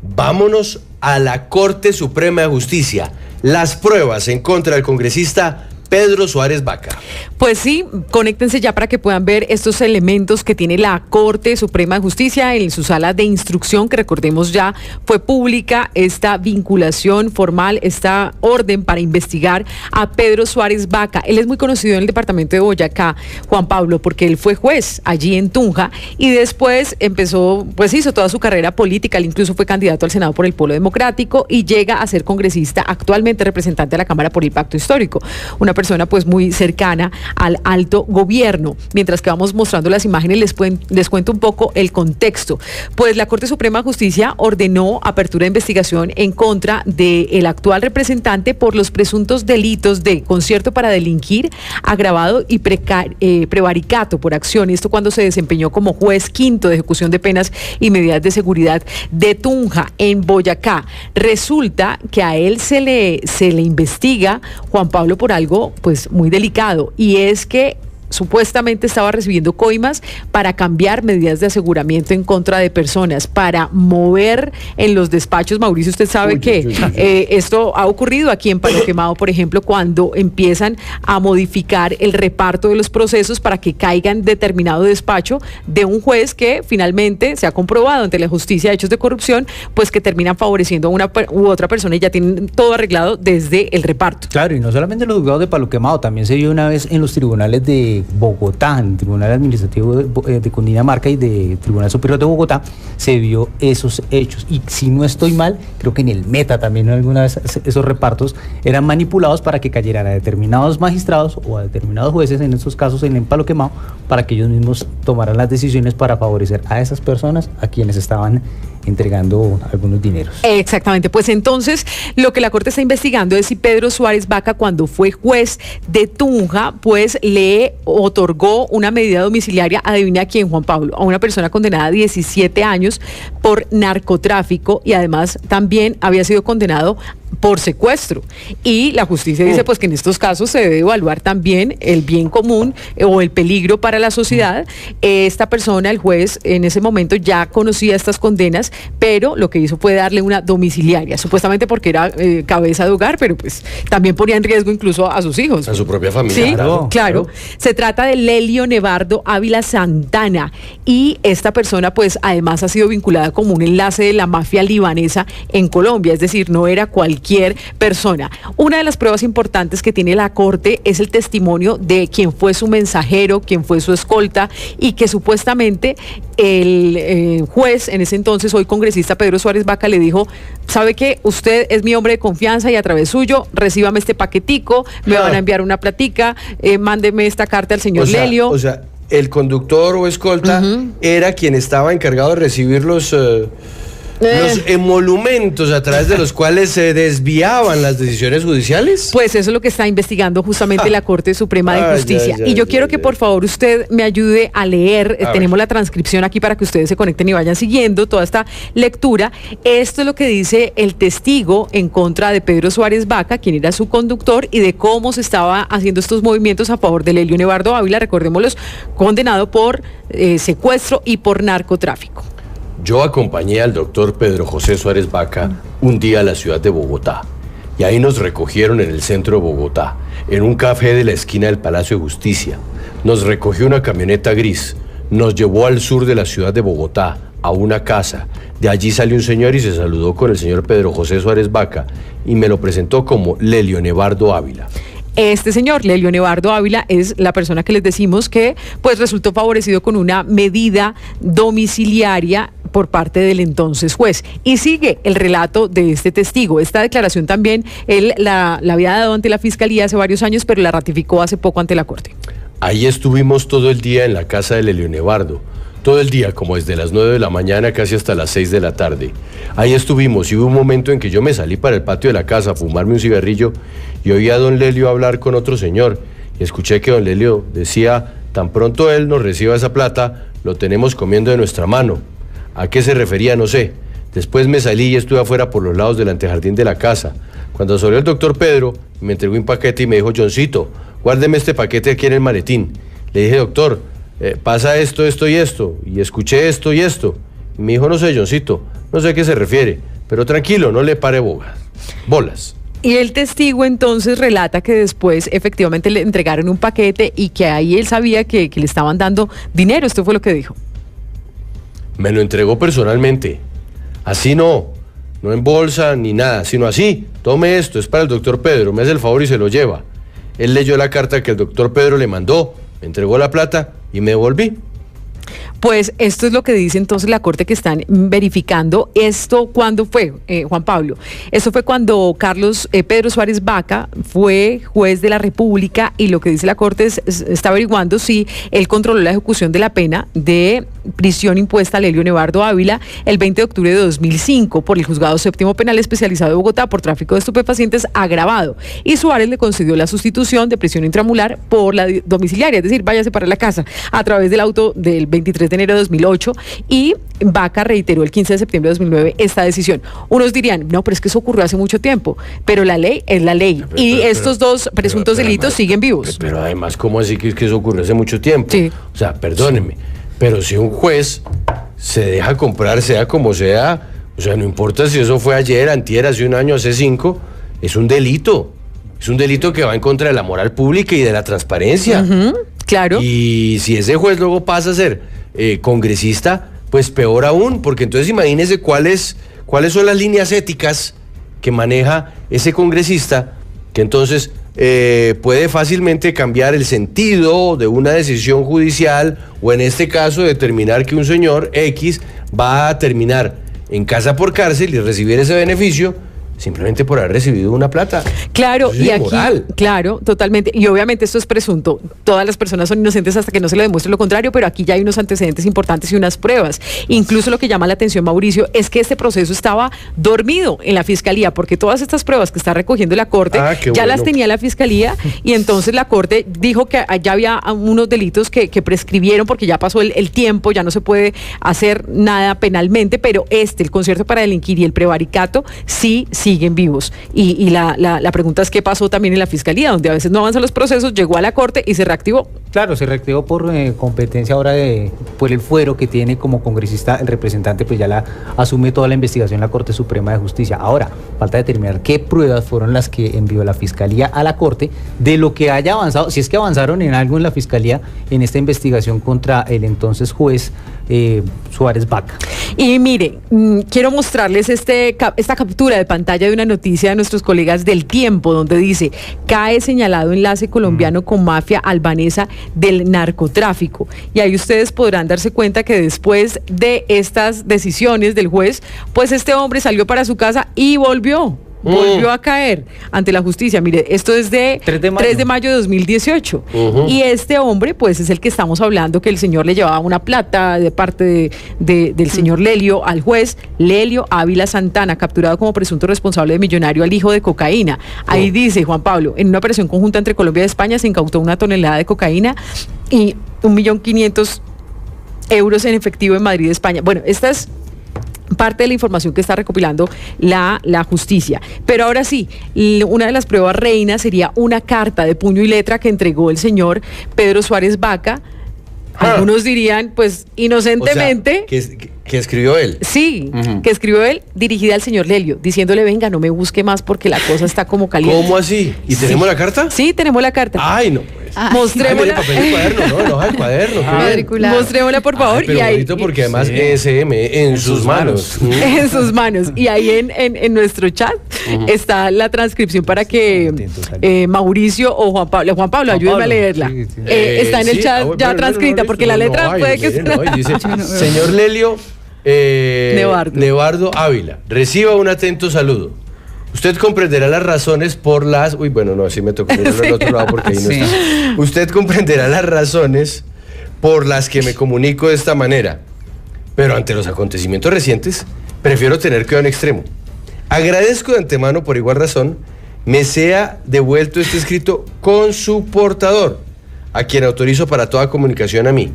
Vámonos a la Corte Suprema de Justicia. Las pruebas en contra del congresista Pedro Suárez Vaca. Pues sí, conéctense ya para que puedan ver estos elementos que tiene la Corte Suprema de Justicia en su sala de instrucción, que recordemos ya fue pública esta vinculación formal, esta orden para investigar a Pedro Suárez Vaca. Él es muy conocido en el departamento de Boyacá, Juan Pablo, porque él fue juez allí en Tunja y después hizo toda su carrera política. Él incluso fue candidato al Senado por el Polo Democrático y llega a ser congresista, actualmente representante de la Cámara por el Pacto Histórico. Una persona pues muy cercana al alto gobierno. Mientras que vamos mostrando las imágenes, les cuento un poco el contexto. Pues la Corte Suprema de Justicia ordenó apertura de investigación en contra del actual representante por los presuntos delitos de concierto para delinquir, agravado y prevaricato por acción. Esto cuando se desempeñó como juez quinto de ejecución de penas y medidas de seguridad de Tunja, en Boyacá. Resulta que a él se le investiga, Juan Pablo, por algo pues muy delicado, y es que supuestamente estaba recibiendo coimas para cambiar medidas de aseguramiento en contra de personas, para mover en los despachos. Mauricio, usted sabe esto ha ocurrido aquí en Palo Quemado, por ejemplo, cuando empiezan a modificar el reparto de los procesos para que caiga en determinado despacho de un juez que finalmente se ha comprobado ante la justicia hechos de corrupción, pues que terminan favoreciendo a una u otra persona y ya tienen todo arreglado desde el reparto. Claro, y no solamente en los juzgados de Palo Quemado, también se vio una vez en los tribunales de Bogotá, en el Tribunal Administrativo de Cundinamarca y de Tribunal Superior de Bogotá, se vio esos hechos. Y si no estoy mal, creo que en el Meta también alguna vez esos repartos eran manipulados para que cayeran a determinados magistrados o a determinados jueces, en estos casos en el Palo Quemado, para que ellos mismos tomaran las decisiones para favorecer a esas personas a quienes estaban entregando algunos dineros. Exactamente, pues entonces lo que la Corte está investigando es si Pedro Suárez Vaca, cuando fue juez de Tunja, pues le otorgó una medida domiciliaria, adivina a quién, Juan Pablo, a una persona condenada a 17 años por narcotráfico, y además también había sido condenado por secuestro. Y la justicia dice pues que en estos casos se debe evaluar también el bien común o el peligro para la sociedad. Esta persona, el juez, en ese momento ya conocía estas condenas, pero lo que hizo fue darle una domiciliaria, supuestamente porque era cabeza de hogar, pero pues también ponía en riesgo incluso a sus hijos. A su propia familia. Sí, claro. Se trata de Lelio Nevardo Ávila Santana, y esta persona pues además ha sido vinculada como un enlace de la mafia libanesa en Colombia, es decir, no era cualquier persona. Una de las pruebas importantes que tiene la Corte es el testimonio de quien fue su mensajero, quien fue su escolta, y que supuestamente el juez, en ese entonces hoy congresista Pedro Suárez Vaca, le dijo: ¿sabe qué? Usted es mi hombre de confianza y a través suyo recíbame este paquetico, me van a enviar una platica, mándeme esta carta al señor Lelio. O sea, el conductor o escolta era quien estaba encargado de recibir los emolumentos a través de los cuales se desviaban las decisiones judiciales. Pues eso es lo que está investigando justamente la Corte Suprema de Justicia. Y yo quiero que por favor usted me ayude a leer. Tenemos la transcripción aquí para que ustedes se conecten y vayan siguiendo toda esta lectura. Esto es lo que dice el testigo en contra de Pedro Suárez Vaca, quien era su conductor, y de cómo se estaba haciendo estos movimientos a favor de Lelio Nevardo Ávila, recordémoslos, condenado por secuestro y por narcotráfico. Yo acompañé al doctor Pedro José Suárez Vaca un día a la ciudad de Bogotá, y ahí nos recogieron en el centro de Bogotá, en un café de la esquina del Palacio de Justicia. Nos recogió una camioneta gris, nos llevó al sur de la ciudad de Bogotá, a una casa. De allí salió un señor y se saludó con el señor Pedro José Suárez Vaca y me lo presentó como Lelio Nevardo Ávila. Este señor, Lelio Nevardo Ávila, es la persona que les decimos que pues resultó favorecido con una medida domiciliaria por parte del entonces juez. Y sigue el relato de este testigo. Esta declaración también él la había dado ante la Fiscalía hace varios años, pero la ratificó hace poco ante la Corte. Ahí estuvimos todo el día en la casa de Lelio Nevardo. Todo el día, como desde las 9 de la mañana casi hasta las 6 de la tarde. Ahí estuvimos y hubo un momento en que yo me salí para el patio de la casa a fumarme un cigarrillo y oí a don Lelio hablar con otro señor. Y escuché que don Lelio decía: tan pronto él nos reciba esa plata, lo tenemos comiendo de nuestra mano. ¿A qué se refería? No sé. Después me salí y estuve afuera por los lados del antejardín de la casa. Cuando salió el doctor Pedro, me entregó un paquete y me dijo: Johncito, guárdeme este paquete aquí en el maletín. Le dije: doctor, pasa esto, esto y esto, y escuché esto y esto. Y me dijo: no sé, Johncito, no sé a qué se refiere. pero tranquilo, no le pare bolas. Y el testigo entonces relata que después efectivamente le entregaron un paquete y que ahí él sabía que le estaban dando dinero. Esto fue lo que dijo. Me lo entregó personalmente. Así no en bolsa ni nada, sino así. Tome esto, es para el doctor Pedro, me hace el favor y se lo lleva. Él leyó la carta que el doctor Pedro le mandó, me entregó la plata y me devolví. Pues esto es lo que dice entonces la Corte, que están verificando. ¿Esto cuándo fue, Juan Pablo? Esto fue cuando Pedro Suárez Vaca fue juez de la República, y lo que dice la Corte está averiguando si él controló la ejecución de la pena de prisión impuesta a Lelio Nevardo Ávila el 20 de octubre de 2005 por el Juzgado Séptimo Penal Especializado de Bogotá por tráfico de estupefacientes agravado. Y Suárez le concedió la sustitución de prisión intramural por la domiciliaria, es decir, váyase para la casa, a través del auto del 23 de enero de 2008, y Vaca reiteró el 15 de septiembre de 2009 esta decisión. Unos dirían, no, pero es que eso ocurrió hace mucho tiempo, pero la ley es la ley, y estos dos presuntos delitos además, siguen vivos. Pero además, ¿cómo así que eso ocurrió hace mucho tiempo? Sí. O sea, perdóneme, pero si un juez se deja comprar, sea como sea, o sea, no importa si eso fue ayer, antier, hace un año, hace 5, es un delito. Es un delito que va en contra de la moral pública y de la transparencia. Claro. Y si ese juez luego pasa a ser congresista, pues peor aún, porque entonces imagínese cuáles son las líneas éticas que maneja ese congresista, que entonces puede fácilmente cambiar el sentido de una decisión judicial, o en este caso determinar que un señor X va a terminar en casa por cárcel y recibir ese beneficio simplemente por haber recibido una plata. Claro, Eso es y aquí, inmoral. claro, totalmente. Y obviamente esto es presunto. Todas las personas son inocentes hasta que no se le demuestre lo contrario, pero aquí ya hay unos antecedentes importantes y unas pruebas. Incluso lo que llama la atención, Mauricio, es que este proceso estaba dormido en la Fiscalía, porque todas estas pruebas que está recogiendo la Corte ya las tenía la Fiscalía, y entonces la Corte dijo que ya había unos delitos que prescribieron porque ya pasó el tiempo, ya no se puede hacer nada penalmente, pero el concierto para delinquir y el prevaricato sí siguen vivos. Y la pregunta es qué pasó también en la Fiscalía, donde a veces no avanzan los procesos, llegó a la Corte y se reactivó. Claro, se reactivó por competencia ahora por el fuero que tiene como congresista el representante, pues ya asume toda la investigación la Corte Suprema de Justicia. Ahora, falta determinar qué pruebas fueron las que envió la Fiscalía a la Corte de lo que haya avanzado, si es que avanzaron en algo en la Fiscalía en esta investigación contra el entonces juez Suárez Vaca. Y mire, quiero mostrarles esta captura de pantalla de una noticia de nuestros colegas del Tiempo, donde dice: cae señalado enlace colombiano con mafia albanesa del narcotráfico. Y ahí ustedes podrán darse cuenta que después de estas decisiones del juez, pues este hombre salió para su casa y volvió a caer ante la justicia. Mire, esto es de 3 de mayo de 2018. Y este hombre, pues es el que estamos hablando, que el señor le llevaba una plata de parte del señor Lelio al juez Lelio Ávila Santana, capturado como presunto responsable de millonario al hijo de cocaína. Ahí dice, Juan Pablo, en una operación conjunta entre Colombia y España se incautó 1 tonelada de cocaína y 1.500.000 euros en efectivo en Madrid, España. Bueno, esta es parte de la información que está recopilando la justicia. Pero ahora sí, una de las pruebas reinas sería una carta de puño y letra que entregó el señor Pedro Suárez Vaca. Algunos dirían, pues, inocentemente. O sea, que escribió él. Sí, que escribió él, dirigida al señor Lelio, diciéndole: venga, no me busque más porque la cosa está como caliente. ¿Cómo así? ¿Y tenemos la carta? Sí, tenemos la carta. Ay, no, pues. Mostrémosla. Papel de cuaderno, no, el cuaderno. Mostrémosla, por favor. Pero y ahí, bonito, porque además ESM en sus manos. En sus manos. Y ahí en nuestro chat está la transcripción para que Mauricio o Juan Pablo, ayúdenme a leerla. Está en el chat ya transcrita, porque la letra puede que sea. Dice: señor Lelio Nevardo Ávila, reciba un atento saludo. Usted comprenderá las razones por las... Uy, bueno, no, así me tocó mirarlo al otro lado porque ahí no está. Usted comprenderá las razones por las que me comunico de esta manera, pero ante los acontecimientos recientes, prefiero tener cuidado en extremo. Agradezco de antemano, por igual razón, me sea devuelto este escrito con su portador, a quien autorizo para toda comunicación a mí.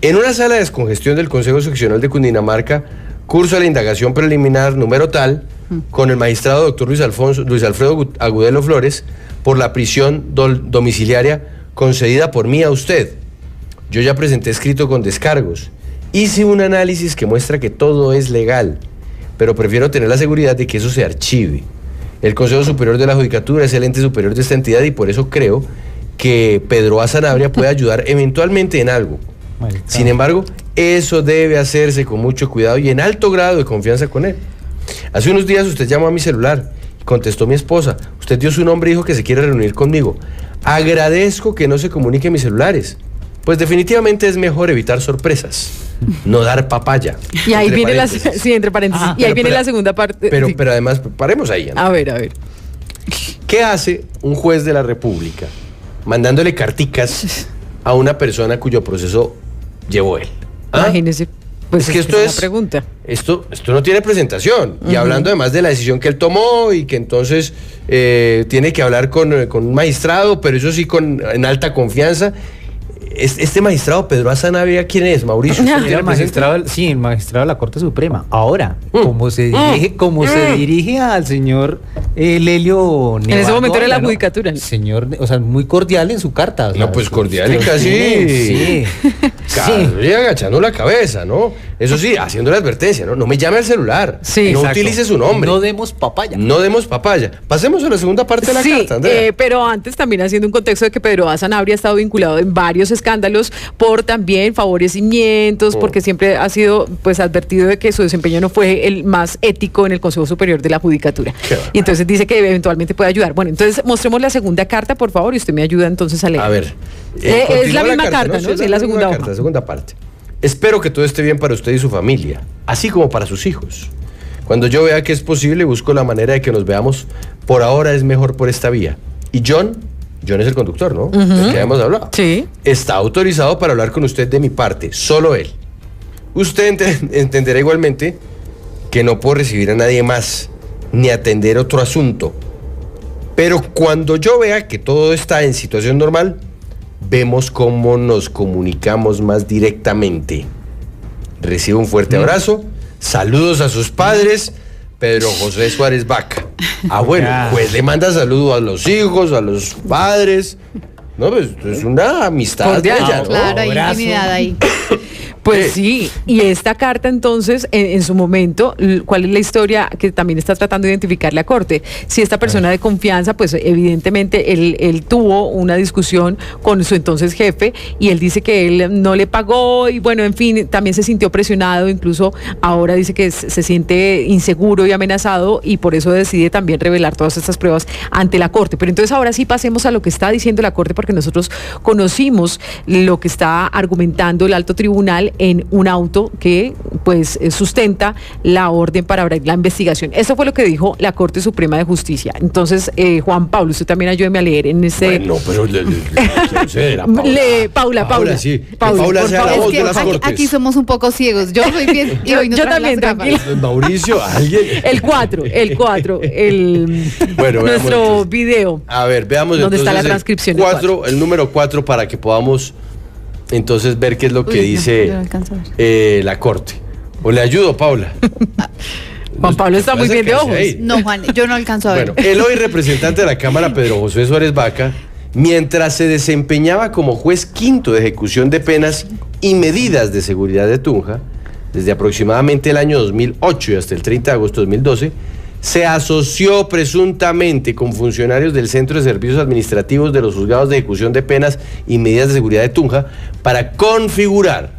En una sala de descongestión del Consejo Seccional de Cundinamarca, curso la indagación preliminar número tal, con el magistrado doctor Luis Alfredo Agudelo Flores, por la prisión domiciliaria concedida por mí a usted. Yo ya presenté escrito con descargos. Hice un análisis que muestra que todo es legal. pero prefiero tener la seguridad de que eso se archive. El Consejo Superior de la Judicatura es el ente superior de esta entidad y por eso creo que Pedro A. Sanabria puede ayudar eventualmente en algo. Sin embargo, eso debe hacerse con mucho cuidado y en alto grado de confianza con él. Hace unos días usted llamó a mi celular y contestó mi esposa. Usted dio su nombre y dijo que se quiere reunir conmigo. Agradezco que no se comunique en mis celulares, pues definitivamente es mejor evitar sorpresas, no dar papaya. Y ahí viene la segunda parte. Pero además, paremos ahí. A ver. ¿Qué hace un juez de la República mandándole carticas a una persona cuyo proceso llevó él? Imagínese. Pues es que esto es una pregunta. Esto no tiene presentación. Y hablando además de la decisión que él tomó y que entonces tiene que hablar con un magistrado, pero eso sí en alta confianza. Este magistrado Pedro A. Sanabria, ¿quién es, Mauricio? El magistrado de la Corte Suprema. Ahora, como se dirige al señor Lelio Nevardo, en ese momento era la judicatura. Señor, o sea, muy cordial en su carta. No, pues cordial y casi agachando la cabeza, ¿no? Eso sí, haciendo la advertencia, ¿no? No me llame al celular. Sí, no utilice su nombre. No demos papaya. No demos papaya. Pasemos a la segunda parte de la carta, Andrea. Pero antes también haciendo un contexto de que Pedro A. Sanabria ha estado vinculado en varios escándalos por también favorecimientos, porque siempre ha sido pues advertido de que su desempeño no fue el más ético en el Consejo Superior de la Judicatura. Y entonces dice que eventualmente puede ayudar. Bueno, entonces mostremos la segunda carta, por favor, y usted me ayuda entonces a leer. A ver. Es la misma carta, ¿no? Sí, es la segunda hoja. La segunda parte. Espero que todo esté bien para usted y su familia, así como para sus hijos. Cuando yo vea que es posible, busco la manera de que nos veamos. Por ahora es mejor por esta vía. Y John es el conductor, ¿no? Del que habíamos hablado. Sí. Está autorizado para hablar con usted de mi parte, solo él. Usted entenderá igualmente que no puedo recibir a nadie más, ni atender otro asunto. Pero cuando yo vea que todo está en situación normal, vemos cómo nos comunicamos más directamente. Recibe un fuerte abrazo, saludos a sus padres, Pedro José Suárez Vaca. Bueno, pues le manda saludos a los hijos, a los padres. No, pues es una amistad de ella, ¿no? Claro, hay intimidad ahí. Pues sí, y esta carta entonces, en su momento, ¿cuál es la historia que también está tratando de identificar la Corte? Si esta persona de confianza, pues evidentemente él tuvo una discusión con su entonces jefe y él dice que él no le pagó y bueno, en fin, también se sintió presionado, incluso ahora dice que se siente inseguro y amenazado y por eso decide también revelar todas estas pruebas ante la Corte. Pero entonces ahora sí pasemos a lo que está diciendo la Corte, porque nosotros conocimos lo que está argumentando el alto tribunal en un auto que pues sustenta la orden para abrir la investigación. Eso fue lo que dijo la Corte Suprema de Justicia. Entonces, Juan Pablo, usted también ayúdeme a leer en ese... Bueno, pero Paula. Sí. Paula sea la voz de las Cortes. Aquí somos un poco ciegos. Yo soy bien y hoy no yo traje también, las gafas. tranquila. Mauricio, alguien... El 4, bueno, nuestro entonces, video. A ver, veamos ¿Dónde entonces está la transcripción? el número 4 para que podamos entonces ver qué es lo que dice yo no alcanzo a ver. la Corte. ¿O le ayudo, Paula? Juan Pablo está muy bien de ojos. No, Juan, yo no alcanzo a ver. Bueno, el hoy representante de la Cámara, Pedro José Suárez Vaca, mientras se desempeñaba como juez quinto de ejecución de penas y medidas de seguridad de Tunja, desde aproximadamente el año 2008 y hasta el 30 de agosto de 2012, se asoció presuntamente con funcionarios del Centro de Servicios Administrativos de los Juzgados de Ejecución de Penas y Medidas de Seguridad de Tunja para configurar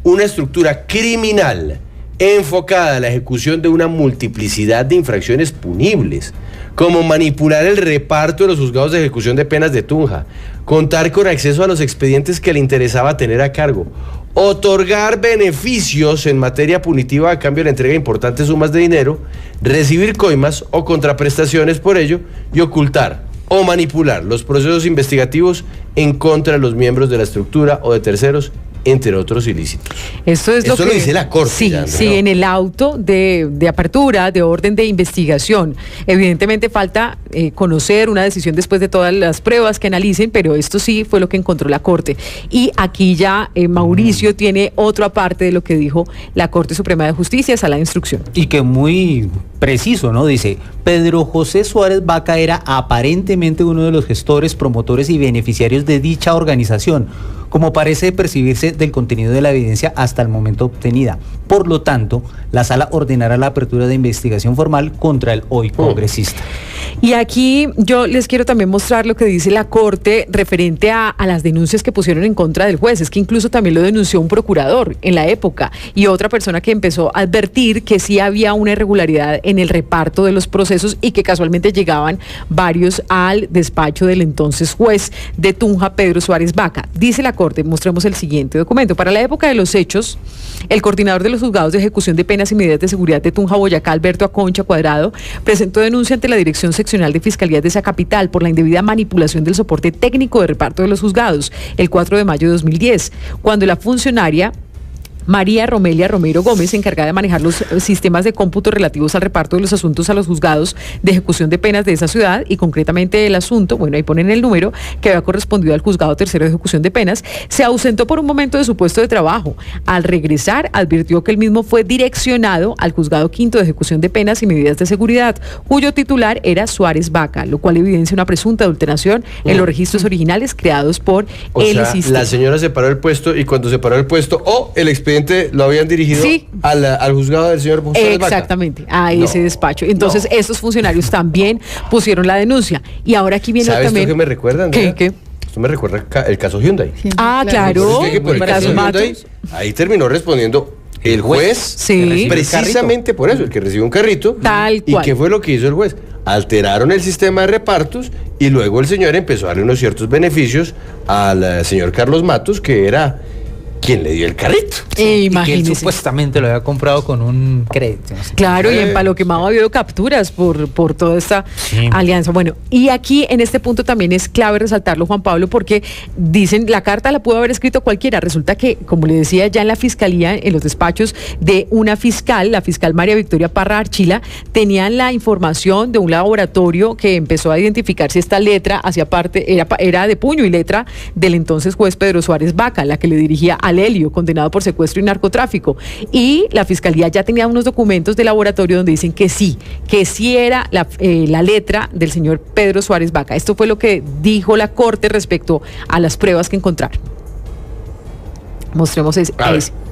una estructura criminal enfocada a la ejecución de una multiplicidad de infracciones punibles, como manipular el reparto de los juzgados de ejecución de penas de Tunja, contar con acceso a los expedientes que le interesaba tener a cargo, otorgar beneficios en materia punitiva a cambio de la entrega de importantes sumas de dinero, recibir coimas o contraprestaciones por ello y ocultar o manipular los procesos investigativos en contra de los miembros de la estructura o de terceros, entre otros ilícitos. Esto lo dice la Corte. Sí, ya, sí, en el auto de apertura, de orden de investigación. Evidentemente falta conocer una decisión después de todas las pruebas que analicen, pero esto sí fue lo que encontró la Corte. Y aquí ya Mauricio tiene otra parte de lo que dijo la Corte Suprema de Justicia, sala de instrucción. Y que muy preciso, ¿no? Dice, Pedro José Suárez Vaca era aparentemente uno de los gestores, promotores y beneficiarios de dicha organización, como parece percibirse del contenido de la evidencia hasta el momento obtenida. Por lo tanto, la sala ordenará la apertura de investigación formal contra el hoy congresista. Y aquí yo les quiero también mostrar lo que dice la Corte referente a las denuncias que pusieron en contra del juez. Es que incluso también lo denunció un procurador en la época y otra persona que empezó a advertir que sí había una irregularidad en el reparto de los procesos y que casualmente llegaban varios al despacho del entonces juez de Tunja, Pedro Suárez Vaca. Dice la Corte, mostremos el siguiente documento. Para la época de los hechos, el coordinador de los juzgados de ejecución de penas y medidas de seguridad de Tunja, Boyacá, Alberto Aconcha Cuadrado, presentó denuncia ante la Dirección Seccional de Fiscalía de esa capital por la indebida manipulación del soporte técnico de reparto de los juzgados el 4 de mayo de 2010, cuando la funcionaria María Romelia Romero Gómez, encargada de manejar los sistemas de cómputo relativos al reparto de los asuntos a los juzgados de ejecución de penas de esa ciudad, y concretamente el asunto, bueno, ahí ponen el número, que había correspondido al juzgado tercero de ejecución de penas, se ausentó por un momento de su puesto de trabajo. Al regresar, advirtió que el mismo fue direccionado al juzgado quinto de ejecución de penas y medidas de seguridad, cuyo titular era Suárez Vaca, lo cual evidencia una presunta adulteración en los registros originales creados por el sistema. La señora se paró el puesto, y cuando se paró el puesto, el expediente lo habían dirigido al juzgado del señor Suárez Vaca. Exactamente, a ese despacho. Entonces, estos funcionarios también pusieron la denuncia. Y ahora aquí viene también... ¿Sabes también... qué me recuerdan? ¿Qué? Esto me recuerda el caso Hyundai. Claro. Por el caso Hyundai, ahí terminó respondiendo el juez, precisamente por eso, el que recibió un carrito. Tal cual. ¿Y qué fue lo que hizo el juez? Alteraron el sistema de repartos y luego el señor empezó a darle unos ciertos beneficios al señor Carlos Matos, que era quien le dio el carrito. Y que él supuestamente lo había comprado con un crédito. Claro, y en Palo Quemado ha habido capturas por toda esta alianza. Bueno, y aquí en este punto también es clave resaltarlo, Juan Pablo, porque dicen, la carta la pudo haber escrito cualquiera. Resulta que, como le decía, ya en la fiscalía, en los despachos de una fiscal, la fiscal María Victoria Parra Archila, tenían la información de un laboratorio que empezó a identificar si esta letra hacía parte, era de puño y letra del entonces juez Pedro Suárez Vaca, la que le dirigía a Lelio, condenado por secuestro y narcotráfico. Y la fiscalía ya tenía unos documentos de laboratorio donde dicen que sí era la letra del señor Pedro Suárez Vaca. Esto fue lo que dijo la Corte respecto a las pruebas que encontraron. Mostremos ese.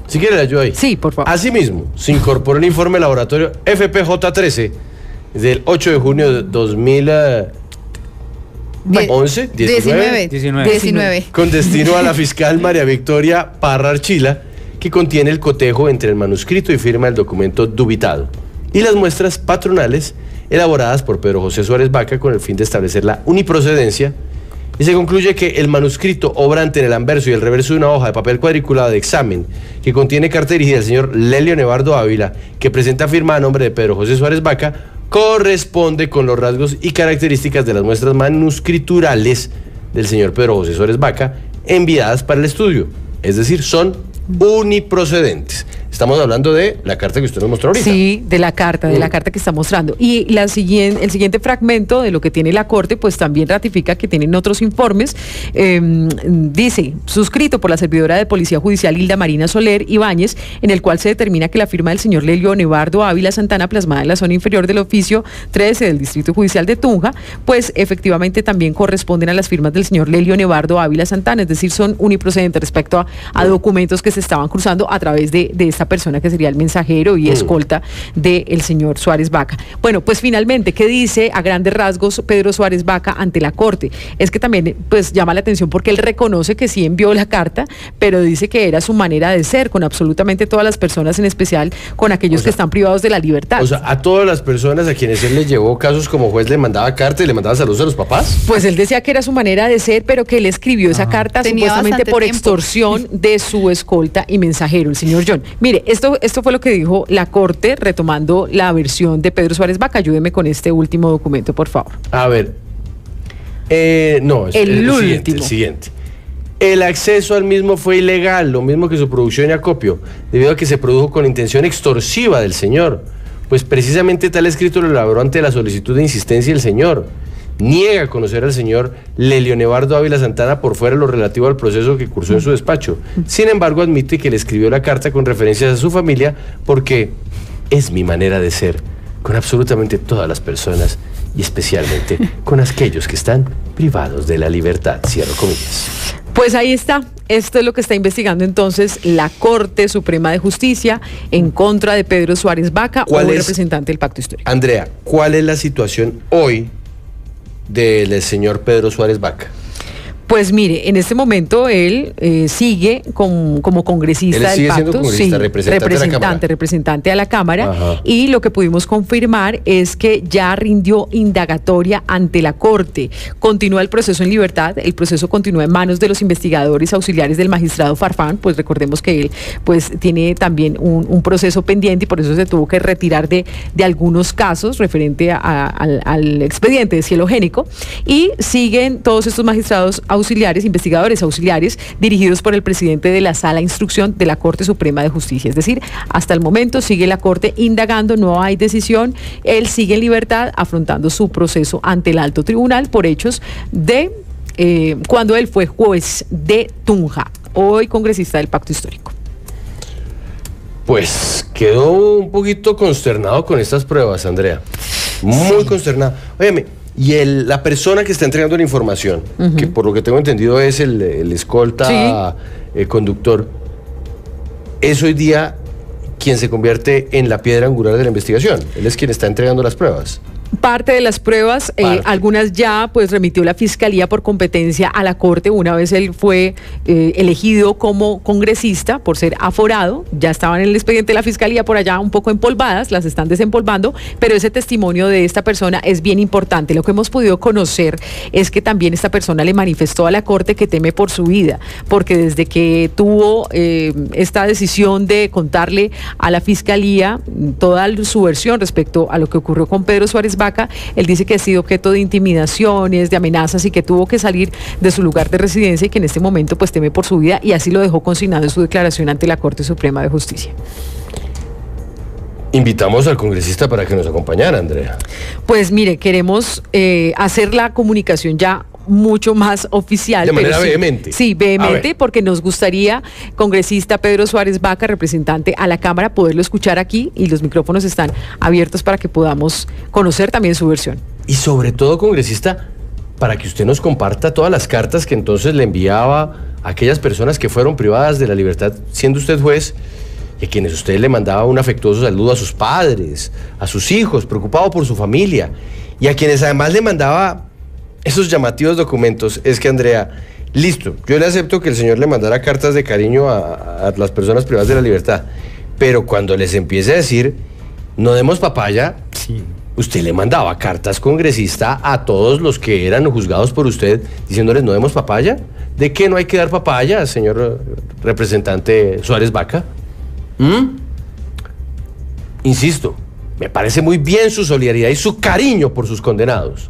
Si quiere la ayuda ahí. Sí, por favor. Asimismo, se incorporó el informe laboratorio FPJ-13 del 8 de junio de 19, con destino a la fiscal María Victoria Parra Archila, que contiene el cotejo entre el manuscrito y firma del documento dubitado y las muestras patronales elaboradas por Pedro José Suárez Vaca con el fin de establecer la uniprocedencia, y se concluye que el manuscrito obrante en el anverso y el reverso de una hoja de papel cuadriculado de examen que contiene carta dirigida al señor Lelio Nevardo Ávila, que presenta firma a nombre de Pedro José Suárez Vaca, corresponde con los rasgos y características de las muestras manuscriturales del señor Pedro José Suárez Vaca enviadas para el estudio, es decir, son uniprocedentes. Estamos hablando de la carta que usted nos mostró ahorita. Sí, de la carta que está mostrando. Y el siguiente fragmento de lo que tiene la Corte, pues también ratifica que tienen otros informes. Dice, suscrito por la servidora de Policía Judicial Hilda Marina Soler Ibáñez, en el cual se determina que la firma del señor Lelio Nevardo Ávila Santana, plasmada en la zona inferior del oficio 13 del Distrito Judicial de Tunja, pues efectivamente también corresponden a las firmas del señor Lelio Nevardo Ávila Santana, es decir, son uniprocedentes respecto a documentos que se estaban cruzando a través de esta persona que sería el mensajero y escolta del señor Suárez Vaca. Bueno, pues finalmente, ¿qué dice a grandes rasgos Pedro Suárez Vaca ante la Corte? Es que también pues llama la atención porque él reconoce que sí envió la carta, pero dice que era su manera de ser con absolutamente todas las personas, en especial con aquellos que están privados de la libertad. O sea, a todas las personas a quienes él les llevó casos como juez le mandaba carta y le mandaba saludos a los papás. Pues él decía que era su manera de ser, pero que él escribió esa carta supuestamente por extorsión de su escolta y mensajero, el señor John. Mire, esto fue lo que dijo la Corte, retomando la versión de Pedro Suárez Vaca. Ayúdeme con este último documento, por favor. A ver. El siguiente. El acceso al mismo fue ilegal, lo mismo que su producción y acopio, debido a que se produjo con intención extorsiva del señor, pues precisamente tal escrito lo elaboró ante la solicitud de insistencia del señor. Niega conocer al señor Lelio Nevardo Ávila Santana por fuera de lo relativo al proceso que cursó en su despacho. Sin embargo, admite que le escribió la carta con referencias a su familia porque es mi manera de ser con absolutamente todas las personas y especialmente con aquellos que están privados de la libertad. Cierro comillas. Pues ahí está. Esto es lo que está investigando entonces la Corte Suprema de Justicia en contra de Pedro Suárez Vaca, hoy representante del Pacto Histórico. Andrea, ¿cuál es la situación hoy del señor Pedro Suárez Vaca? Pues mire, en este momento él sigue como congresista del Pacto, congresista, representante a la Cámara. Ajá. Y lo que pudimos confirmar es que ya rindió indagatoria ante la Corte. Continúa el proceso en libertad, el proceso continúa en manos de los investigadores auxiliares del magistrado Farfán, pues recordemos que él pues tiene también un proceso pendiente y por eso se tuvo que retirar de algunos casos referente al expediente de cielo génico, y siguen todos estos magistrados auxiliares, investigadores auxiliares, dirigidos por el presidente de la Sala de Instrucción de la Corte Suprema de Justicia. Es decir, hasta el momento sigue la Corte indagando, no hay decisión, él sigue en libertad afrontando su proceso ante el alto tribunal por hechos de cuando él fue juez de Tunja, hoy congresista del Pacto Histórico. Pues quedó un poquito consternado con estas pruebas, Andrea. Muy consternado. Óyeme, y la persona que está entregando la información, que por lo que tengo entendido es el escolta conductor, es hoy día quien se convierte en la piedra angular de la investigación. Él es quien está entregando las pruebas. Parte de las pruebas, algunas ya pues remitió la Fiscalía por competencia a la Corte una vez él fue elegido como congresista por ser aforado. Ya estaban en el expediente de la Fiscalía por allá un poco empolvadas, las están desempolvando, pero ese testimonio de esta persona es bien importante. Lo que hemos podido conocer es que también esta persona le manifestó a la Corte que teme por su vida, porque desde que tuvo esta decisión de contarle a la Fiscalía toda su versión respecto a lo que ocurrió con Pedro Suárez Vaca, él dice que ha sido objeto de intimidaciones, de amenazas y que tuvo que salir de su lugar de residencia y que en este momento pues teme por su vida, y así lo dejó consignado en su declaración ante la Corte Suprema de Justicia. Invitamos al congresista para que nos acompañara, Andrea. Pues mire, queremos hacer la comunicación ya mucho más oficial. De manera vehemente. Sí, vehemente, porque nos gustaría, congresista Pedro Suárez Vaca, representante a la Cámara, poderlo escuchar aquí, y los micrófonos están abiertos para que podamos conocer también su versión. Y sobre todo, congresista, para que usted nos comparta todas las cartas que entonces le enviaba a aquellas personas que fueron privadas de la libertad siendo usted juez, y a quienes usted le mandaba un afectuoso saludo a sus padres, a sus hijos, preocupado por su familia, y a quienes además le mandaba esos llamativos documentos. Es que, Andrea, listo, yo le acepto que el señor le mandara cartas de cariño a las personas privadas de la libertad, pero cuando les empiece a decir, no demos papaya, usted le mandaba cartas, congresista, a todos los que eran juzgados por usted, diciéndoles no demos papaya. ¿De qué no hay que dar papaya, señor representante Suárez Vaca? Insisto, me parece muy bien su solidaridad y su cariño por sus condenados.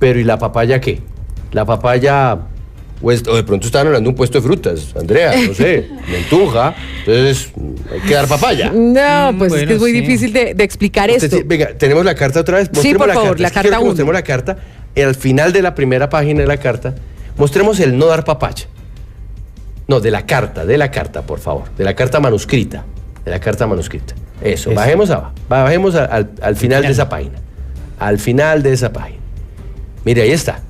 Pero ¿y la papaya qué? La papaya, pues, o de pronto estaban hablando de un puesto de frutas, Andrea, no sé, Mentuja, entonces hay que dar papaya. No, pues bueno, es que es muy difícil de explicar esto. Venga, tenemos la carta otra vez. Sí, por favor, la carta 1. Mostremos la carta, al final de la primera página de la carta, mostremos el no dar papaya. No, de la carta, por favor, de la carta manuscrita, Eso. Bajemos al final de esa página, al final de esa página. Mire, ahí está.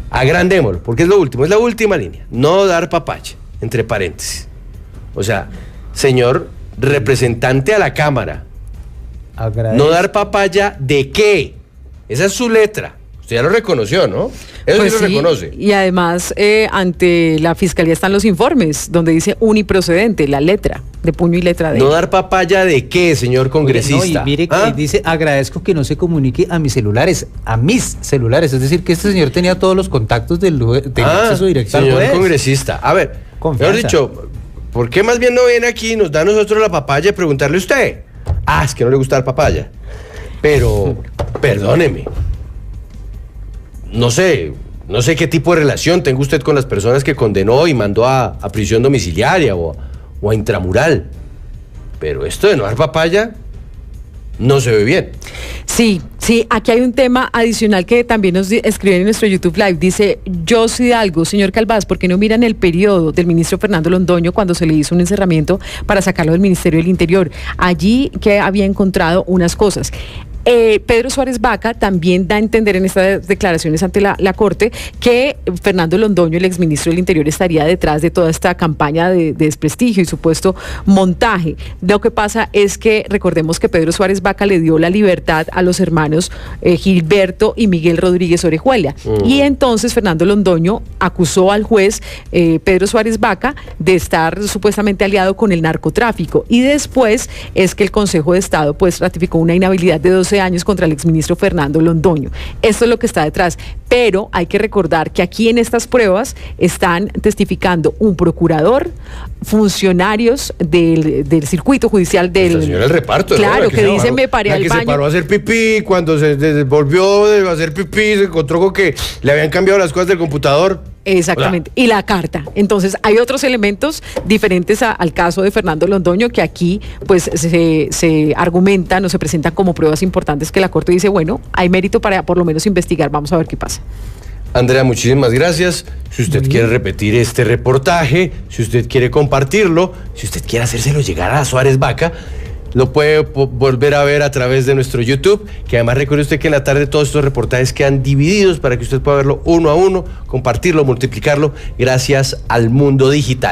Agrandémoslo, porque es lo último, es la última línea. No dar papaya, entre paréntesis. O sea, señor representante a la Cámara, no dar papaya, ¿de qué? Esa es su letra. Usted ya lo reconoció, ¿no? Eso pues sí lo reconoce. Y además, ante la Fiscalía están los informes, donde dice uniprocedente, la letra, de puño y letra de No dar papaya, ¿de qué, señor congresista? No, y mire que dice, agradezco que no se comunique a mis celulares, es decir, que este señor tenía todos los contactos del acceso directo al señor congresista. A ver, mejor dicho, ¿por qué más bien no viene aquí y nos da a nosotros la papaya y preguntarle a usted? Es que no le gusta dar papaya. Pero, perdóneme, no sé qué tipo de relación tenga usted con las personas que condenó y mandó a prisión domiciliaria o a intramural, pero esto de no dar papaya no se ve bien. Sí, aquí hay un tema adicional que también nos escriben en nuestro YouTube Live. Dice Jos Hidalgo, señor Calvás, ¿por qué no miran el periodo del ministro Fernando Londoño cuando se le hizo un encerramiento para sacarlo del Ministerio del Interior? Allí que había encontrado unas cosas. Pedro Suárez Vaca también da a entender en estas declaraciones ante la Corte que Fernando Londoño, el exministro del Interior, estaría detrás de toda esta campaña de desprestigio y supuesto montaje. Lo que pasa es que recordemos que Pedro Suárez Vaca le dio la libertad a los hermanos Gilberto y Miguel Rodríguez Orejuela. Y entonces Fernando Londoño acusó al juez Pedro Suárez Vaca de estar supuestamente aliado con el narcotráfico. Y después es que el Consejo de Estado pues ratificó una inhabilidad de 12 años contra el exministro Fernando Londoño. Esto es lo que está detrás, pero hay que recordar que aquí en estas pruebas están testificando un procurador, funcionarios del circuito judicial del... La señora del reparto. Claro, que dice me paré al baño. Que se paró a hacer pipí, cuando se volvió de hacer pipí, se encontró con que le habían cambiado las cosas del computador. Exactamente, y la carta. Entonces, hay otros elementos diferentes al caso de Fernando Londoño que aquí pues se argumentan o se presentan como pruebas importantes que la Corte dice, bueno, hay mérito para por lo menos investigar, vamos a ver qué pasa. Andrea, muchísimas gracias. Si usted quiere repetir este reportaje, si usted quiere compartirlo, si usted quiere hacérselo llegar a Suárez Vaca, lo puede volver a ver a través de nuestro YouTube, que además recuerde usted que en la tarde todos estos reportajes quedan divididos para que usted pueda verlo uno a uno, compartirlo, multiplicarlo, gracias al mundo digital.